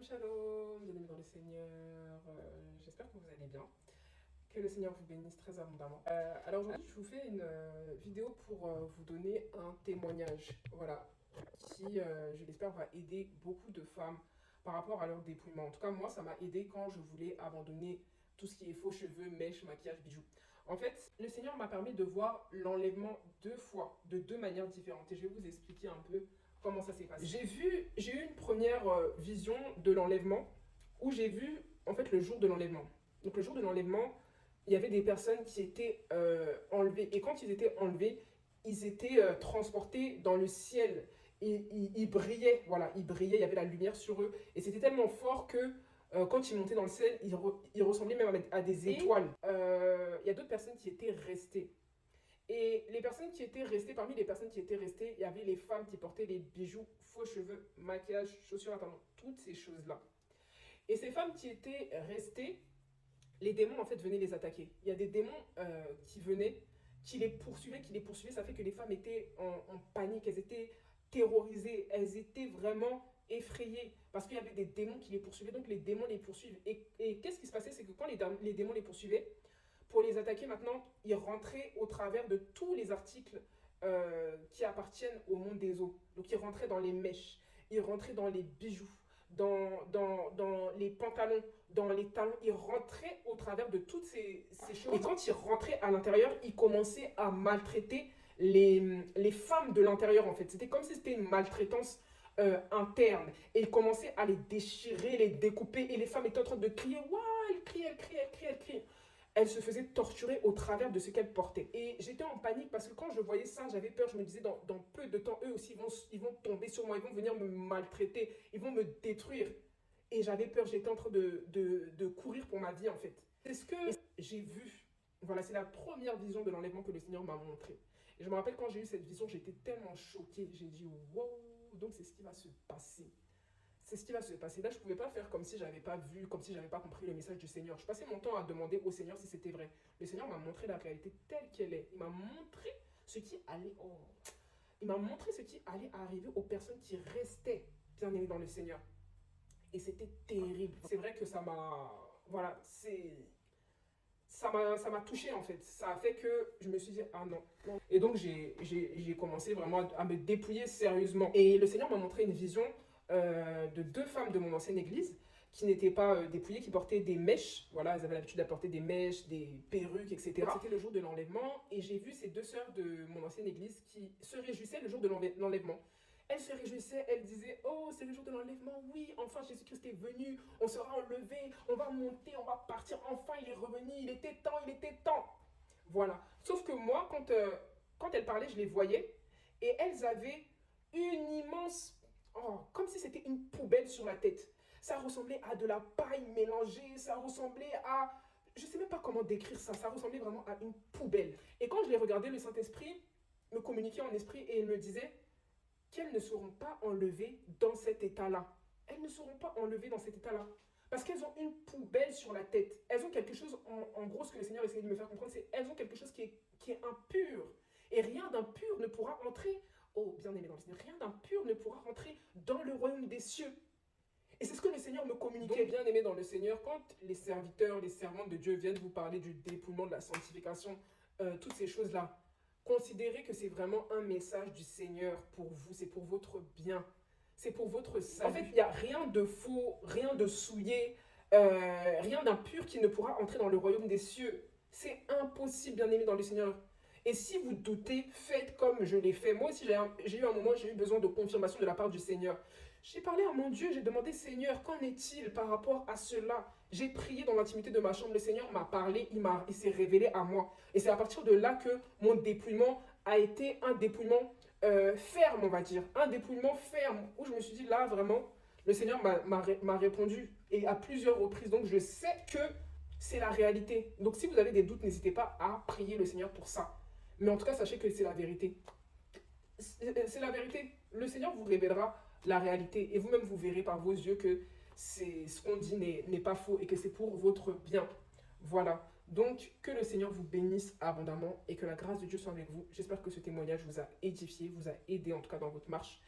Shalom, bienvenue dans le Seigneur. J'espère que vous allez bien, que le Seigneur vous bénisse très abondamment. Alors aujourd'hui, je vous fais une vidéo pour vous donner un témoignage, voilà, qui, je l'espère, va aider beaucoup de femmes par rapport à leur dépouillement. En tout cas, moi, ça m'a aidé quand je voulais abandonner tout ce qui est faux cheveux, mèches, maquillage, bijoux. En fait, le Seigneur m'a permis de voir l'enlèvement deux fois, de deux manières différentes. Et je vais vous expliquer un peu comment ça s'est passé. J'ai eu une première vision de l'enlèvement où j'ai vu en fait le jour de l'enlèvement. Donc le jour de l'enlèvement, il y avait des personnes qui étaient enlevées. Et quand ils étaient enlevés, ils étaient transportés dans le ciel. Et ils brillaient, voilà, ils brillaient, il y avait la lumière sur eux. Et c'était tellement fort que quand ils montaient dans le ciel, ils ressemblaient même à des étoiles. Il y a d'autres personnes qui étaient restées. Et les personnes qui étaient restées, parmi les personnes qui étaient restées, il y avait les femmes qui portaient les bijoux, faux cheveux, maquillage, chaussures à talons, toutes ces choses-là. Et ces femmes qui étaient restées, les démons en fait venaient les attaquer. Il y a des démons qui venaient, qui les poursuivaient. Ça fait que les femmes étaient en panique, elles étaient terrorisées, elles étaient vraiment effrayées parce qu'il y avait des démons qui les poursuivaient, donc les démons les poursuivent. Et qu'est-ce qui se passait, c'est que quand les démons les poursuivaient, pour les attaquer maintenant, ils rentraient au travers de tous les articles qui appartiennent au monde des eaux. Donc ils rentraient dans les mèches, ils rentraient dans les bijoux, dans les pantalons, dans les talons. Ils rentraient au travers de toutes ces choses. Et quand ils rentraient à l'intérieur, ils commençaient à maltraiter les femmes de l'intérieur en fait. C'était comme si c'était une maltraitance interne. Et ils commençaient à les déchirer, les découper. Et les femmes étaient en train de crier. Waouh, elles crient. Elle se faisait torturer au travers de ce qu'elle portait. Et j'étais en panique parce que quand je voyais ça, j'avais peur. Je me disais, dans peu de temps, eux aussi, ils vont tomber sur moi. Ils vont venir me maltraiter. Ils vont me détruire. Et j'avais peur. J'étais en train de courir pour ma vie, en fait. C'est ce que j'ai vu. Voilà, c'est la première vision de l'enlèvement que le Seigneur m'a montré. Et je me rappelle quand j'ai eu cette vision, j'étais tellement choquée. J'ai dit, wow, donc c'est ce qui va se passer. C'est ce qui va se passer. Là, je ne pouvais pas faire comme si je n'avais pas vu, comme si je n'avais pas compris le message du Seigneur. Je passais mon temps à demander au Seigneur si c'était vrai. Le Seigneur m'a montré la réalité telle qu'elle est. Il m'a montré ce qui allait... Oh. Il m'a montré ce qui allait arriver aux personnes qui restaient bien aimées dans le Seigneur. Et c'était terrible. C'est vrai que ça m'a... Voilà, ça m'a touché en fait. Ça a fait que je me suis dit, ah non. Et donc, j'ai commencé vraiment à me dépouiller sérieusement. Et le Seigneur m'a montré une vision de deux femmes de mon ancienne église qui n'étaient pas dépouillées, qui portaient des mèches. Voilà, elles avaient l'habitude d'apporter des mèches, des perruques, etc. C'était le jour de l'enlèvement et j'ai vu ces deux sœurs de mon ancienne église qui se réjouissaient le jour de l'enlèvement. Elles se réjouissaient, elles disaient, oh, c'est le jour de l'enlèvement, oui, enfin Jésus-Christ est venu, on sera enlevé, on va monter, on va partir, enfin il est revenu, il était temps. Voilà. Sauf que moi, quand elles parlaient, je les voyais et elles avaient une immense... Oh, comme si c'était une poubelle sur la tête. Ça ressemblait à de la paille mélangée, ça ressemblait à... Je ne sais même pas comment décrire ça, ça ressemblait vraiment à une poubelle. Et quand je les regardais, le Saint-Esprit me communiquait en esprit et il me disait qu'elles ne seront pas enlevées dans cet état-là. Elles ne seront pas enlevées dans cet état-là. Parce qu'elles ont une poubelle sur la tête. Elles ont quelque chose, en gros, ce que le Seigneur essayait de me faire comprendre, c'est qu'elles ont quelque chose qui est impur. Et rien d'impur ne pourra entrer... Oh, bien-aimé dans le Seigneur, rien d'impur ne pourra rentrer dans le royaume des cieux. Et c'est ce que le Seigneur me communiquait. Donc, bien-aimé dans le Seigneur, quand les serviteurs, les servantes de Dieu viennent vous parler du dépouillement, de la sanctification, toutes ces choses-là, considérez que c'est vraiment un message du Seigneur pour vous, c'est pour votre bien, c'est pour votre salut. En fait, il n'y a rien de faux, rien de souillé, rien d'impur qui ne pourra entrer dans le royaume des cieux. C'est impossible, bien-aimé dans le Seigneur. Et si vous doutez, faites comme je l'ai fait. Moi aussi, j'ai eu un moment, j'ai eu besoin de confirmation de la part du Seigneur. J'ai parlé à mon Dieu, j'ai demandé, Seigneur, qu'en est-il par rapport à cela? J'ai prié dans l'intimité de ma chambre, le Seigneur m'a parlé, il s'est révélé à moi. Et c'est à partir de là que mon dépouillement a été un dépouillement ferme, on va dire. Un dépouillement ferme, où je me suis dit, là, vraiment, le Seigneur m'a répondu. Et à plusieurs reprises, donc je sais que c'est la réalité. Donc si vous avez des doutes, n'hésitez pas à prier le Seigneur pour ça. Mais en tout cas, sachez que c'est la vérité. C'est la vérité. Le Seigneur vous révélera la réalité. Et vous-même, vous verrez par vos yeux que ce qu'on dit n'est pas faux et que c'est pour votre bien. Voilà. Donc, que le Seigneur vous bénisse abondamment et que la grâce de Dieu soit avec vous. J'espère que ce témoignage vous a édifié, vous a aidé en tout cas dans votre marche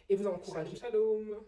et vous a encouragé. Shalom.